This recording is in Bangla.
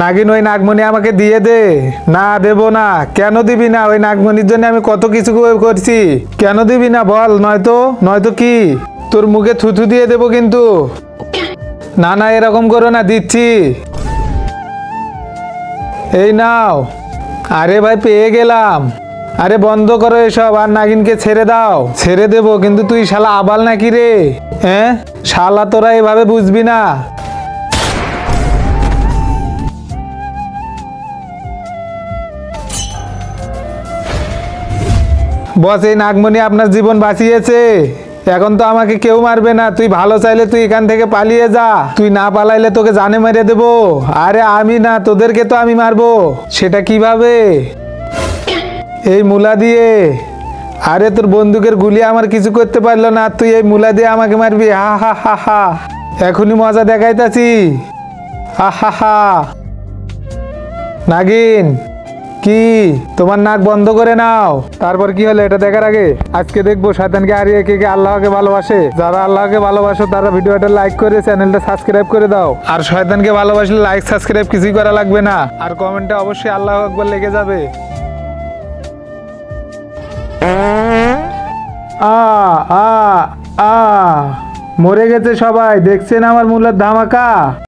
নাগিন ওই নাগমণি আমাকে দিয়ে দে। না দেব না। কেন দিবি না? ওই নাগমণির জন্য আমি কত কিছু করছি। কেন দিবি না বল? নয়তো কি তোর মুখে থুথু দিয়ে দেবো কিন্তু। না না, এরকম করো না, দিচ্ছি। এই নাও। আরে ভাই, পেয়ে গেলাম। আরে বন্ধ করো এসব, আর নাগিনকে ছেড়ে দাও। ছেড়ে দেবো, কিন্তু তুই শালা আবাল নাকি রে? হ্যাঁ শালা, তোরা এভাবে বুঝবি না। বস, এই নাগমণি আপনার জীবন বাঁচিয়েছে। এখন তো আমাকে কেউ মারবে না। তুই ভালো চাইলে তুই এখান থেকে পালিয়ে যা। তুই না পালাইলে তোকে জানে মেরে দেবো। আরে আমি না, তোদেরকে তো আমি মারবো। সেটা কিভাবে? এই মুলা দিয়ে। আরে তোর বন্দুকের গুলি আমার কিছু করতে পারলো না, তুই এই মুলা দিয়ে আমাকে মারবি? হা হা হা হা। এখনই মজা দেখাইতাছি। হা হা হা। নাগিন, কি তোমার নাক বন্ধ করে নাও। তারপর কি হলো এটা দেখার আগে আজকে দেখবো শয়তানকে হারিয়ে কে কে আল্লাহকে ভালোবাসে। যারা আল্লাহকে ভালোবাসো তারা ভিডিওটা লাইক করে চ্যানেলটা সাবস্ক্রাইব করে দাও। আর শয়তানকে ভালোবাসলে লাইক সাবস্ক্রাইব কিছুই করা লাগবে না। আর কমেন্টে অবশ্যই আল্লাহু আকবার লেগে যাবে। আ আ আ মরে গেছে সবাই। দেখছেন আমার মুলার ধামাকা?